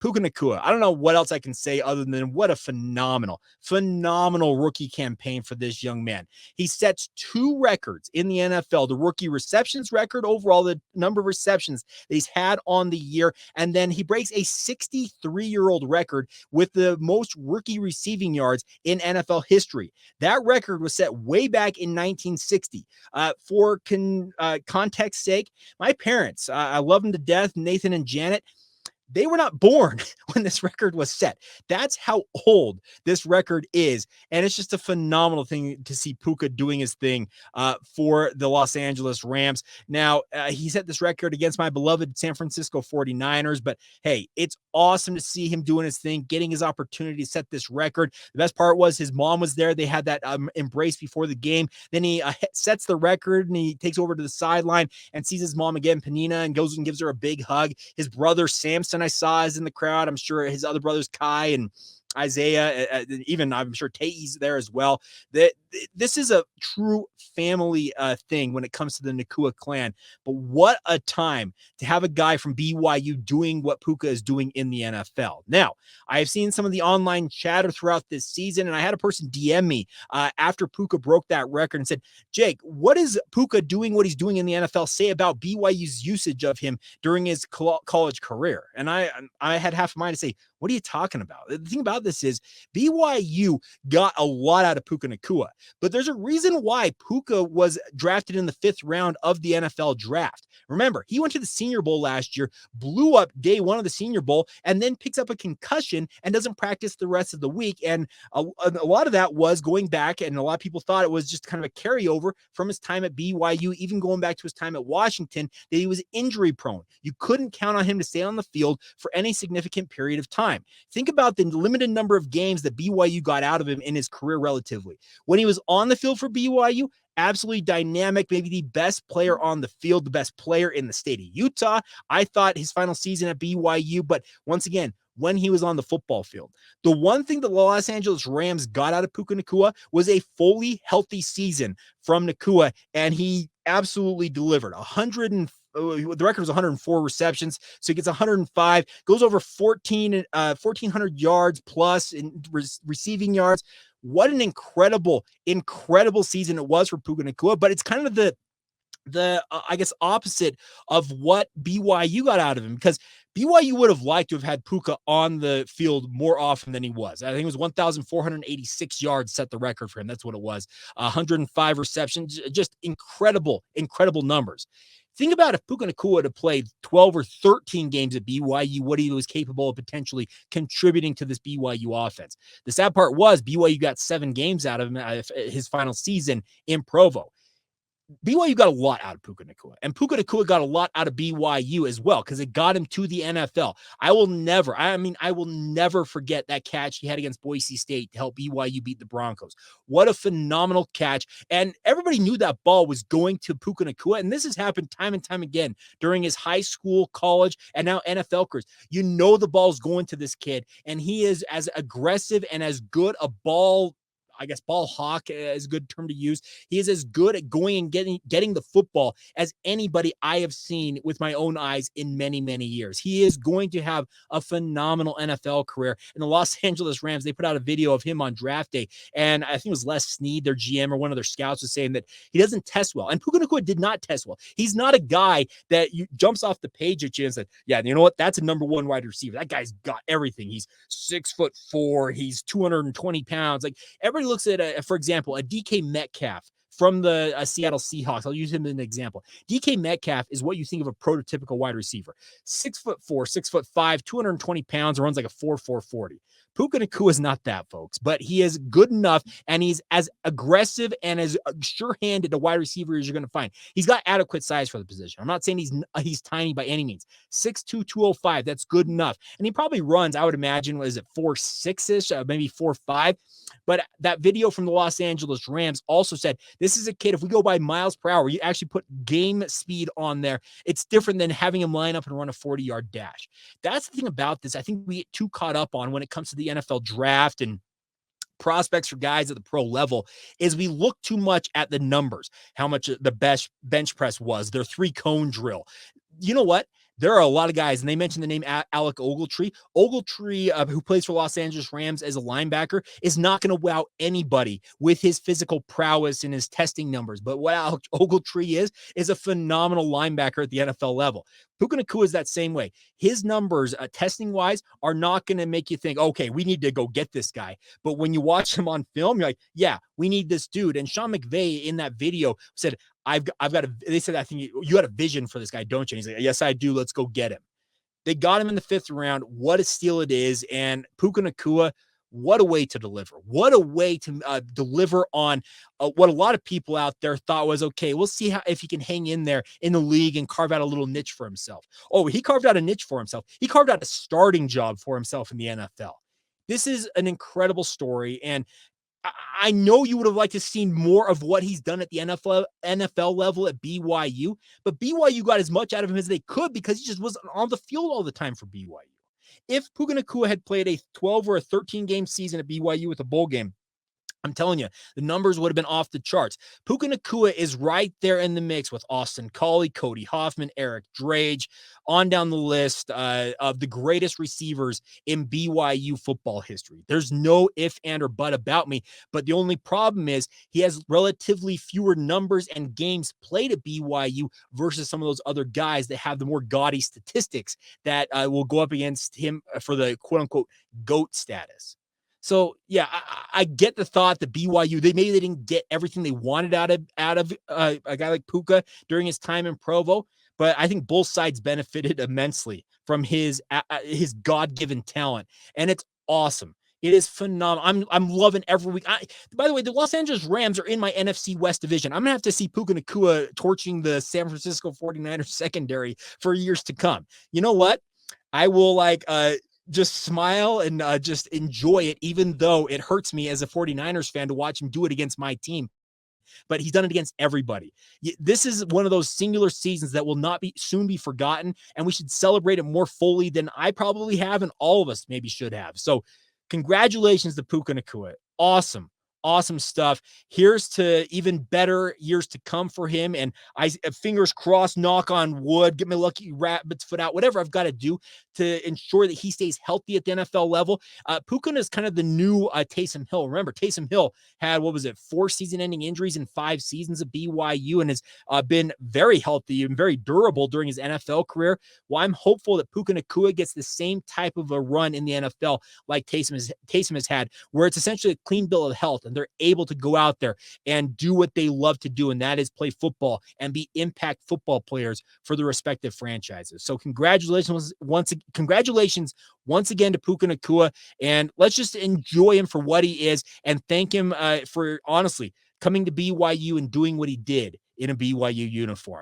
Puka Nacua, I don't know what else I can say other than what a phenomenal rookie campaign for this young man. He sets 2 records in the NFL, the rookie receptions record overall, the number of receptions that he's had on the year, and then he breaks a 63-year-old record with the most rookie receiving yards in NFL history. That record was set way back in 1960. For context sake, my parents, I love them to death, Nathan and Janet. They were not born when this record was set. That's how old this record is. And it's just a phenomenal thing to see Puka doing his thing for the Los Angeles Rams. Now, he set this record against my beloved San Francisco 49ers, but hey, it's awesome to see him doing his thing, getting his opportunity to set this record. The best part was his mom was there. They had that embrace before the game. Then he sets the record and he takes over to the sideline and sees his mom again, Panina, and goes and gives her a big hug. His brother, Samson, I saw is in the crowd. I'm sure his other brothers, Kai and Isaiah, even I'm sure Tai's there as well. This is a true family thing when it comes to the Nacua clan. But what a time to have a guy from BYU doing what Puka is doing in the NFL. Now, I have seen some of the online chatter throughout this season, and I had a person DM me after Puka broke that record and said, Jake, what is Puka doing what he's doing in the NFL say about BYU's usage of him during his college career? And I had half a mind to say, what are you talking about? The thing about this is BYU got a lot out of Puka Nacua, but there's a reason why Puka was drafted in the 5th round of the NFL draft. Remember, he went to the Senior Bowl last year, blew up day 1 of the Senior Bowl, and then picks up a concussion and doesn't practice the rest of the week. And a lot of that was going back, and a lot of people thought it was just kind of a carryover from his time at BYU, even going back to his time at Washington, that he was injury prone. You couldn't count on him to stay on the field for any significant period of time. Think about the limited number of games that BYU got out of him in his career relatively. When he was on the field for BYU, absolutely dynamic, maybe the best player on the field, the best player in the state of Utah. I thought his final season at BYU, but once again, when he was on the football field. The one thing the Los Angeles Rams got out of Puka Nacua was a fully healthy season from Nacua, and he absolutely delivered. The record was 104 receptions, so he gets 105, goes over 1,400 yards plus in receiving yards. What an incredible season it was for Puka Nacua, but it's kind of the I guess opposite of what BYU got out of him, because BYU would have liked to have had Puka on the field more often than he was. I think it was 1,486 yards set the record for him. That's what it was. 105 receptions, just incredible numbers. Think about if Puka Nacua had played 12 or 13 games at BYU, what he was capable of potentially contributing to this BYU offense. The sad part was BYU got 7 games out of him his final season in Provo. BYU got a lot out of Puka Nacua, and Puka Nacua got a lot out of BYU as well, because it got him to the NFL. I will never forget that catch he had against Boise State to help BYU beat the Broncos. What a phenomenal catch. And everybody knew that ball was going to Puka Nacua, and this has happened time and time again during his high school, college, and now NFL careers. You know the ball's going to this kid, and he is as aggressive and as good a ball hawk is a good term to use. He is as good at going and getting the football as anybody I have seen with my own eyes in many, many years. He is going to have a phenomenal NFL career. And the Los Angeles Rams, they put out a video of him on draft day, and I think it was Les Snead, their GM, or one of their scouts, was saying that he doesn't test well. And Puka Nacua did not test well. He's not a guy that jumps off the page at you and said, yeah, you know what? That's a number 1 wide receiver. That guy's got everything. He's 6'4". He's 220 pounds. Like, everybody looks at, for example, a DK Metcalf from the Seattle Seahawks. I'll use him as an example. DK Metcalf is what you think of a prototypical wide receiver. 6'4", 6'5", 220 pounds, runs like a 4.40. Puka Nacua is not that, folks, but he is good enough, and he's as aggressive and as sure-handed a wide receiver as you're going to find. He's got adequate size for the position. I'm not saying he's tiny by any means. 6'2", 205, that's good enough. And he probably runs, I would imagine, 4.6-ish, maybe 4.5. But that video from the Los Angeles Rams also said, this is a kid, if we go by miles per hour, you actually put game speed on there, it's different than having him line up and run a 40-yard dash. That's the thing about this. I think we get too caught up on when it comes to the NFL draft and prospects for guys at the pro level, is we look too much at the numbers, how much the best bench press was, their 3-cone drill. You know what? there are a lot of guys, and they mentioned the name Alec Ogletree. Ogletree, who plays for Los Angeles Rams as a linebacker, is not going to wow anybody with his physical prowess and his testing numbers. But what Alec Ogletree is a phenomenal linebacker at the NFL level. Puka Nacua is that same way. His numbers, testing-wise, are not going to make you think, okay, we need to go get this guy. But when you watch him on film, you're like, yeah, we need this dude. And Sean McVay in that video said, I've got they said, I think you had a vision for this guy, don't you? And he's like, yes, I do. Let's go get him. They got him in the 5th round. What a steal it is. And Puka Nacua, what a way to deliver. What a way to deliver on what a lot of people out there thought was, okay, we'll see if he can hang in there in the league and carve out a little niche for himself. Oh, he carved out a niche for himself. He carved out a starting job for himself in the NFL. This is an incredible story. And I know you would have liked to see more of what he's done at the NFL level at BYU, but BYU got as much out of him as they could because he just wasn't on the field all the time for BYU. If Puka Nacua had played a 12 or a 13 game season at BYU with a bowl game, I'm telling you, the numbers would have been off the charts. Puka Nacua is right there in the mix with Austin Collie, Cody Hoffman, Eric Drage, on down the list of the greatest receivers in BYU football history. There's no if, and, or but about me, but the only problem is he has relatively fewer numbers and games played at BYU versus some of those other guys that have the more gaudy statistics that will go up against him for the quote-unquote GOAT status. So yeah, I get the thought that BYU, they didn't get everything they wanted out of a guy like Puka during his time in Provo, but I think both sides benefited immensely from his God-given talent, and it's awesome. It is phenomenal. I'm loving every week. By the way, the Los Angeles Rams are in my NFC West division. I'm gonna have to see Puka Nacua torching the San Francisco 49ers secondary for years to come. You know what? I will just smile and just enjoy it, even though it hurts me as a 49ers fan to watch him do it against my team. But he's done it against everybody. This is one of those singular seasons that will not soon be forgotten, and we should celebrate it more fully than I probably have, and all of us maybe should have. So congratulations to Puka Nacua. Awesome stuff. Here's to even better years to come for him. And I fingers crossed, knock on wood, get my lucky rabbit's foot out, whatever I've got to do to ensure that he stays healthy at the NFL level. Puka is kind of the new Taysom Hill. Remember, Taysom Hill had, 4 season-ending injuries in 5 seasons at BYU and has been very healthy and very durable during his NFL career. Well, I'm hopeful that Puka Nacua gets the same type of a run in the NFL like Taysom has had, where it's essentially a clean bill of health, and they're able to go out there and do what they love to do, and that is play football and be impact football players for the respective franchises. So congratulations once again to Puka Nacua, and let's just enjoy him for what he is and thank him for honestly coming to BYU and doing what he did in a BYU uniform.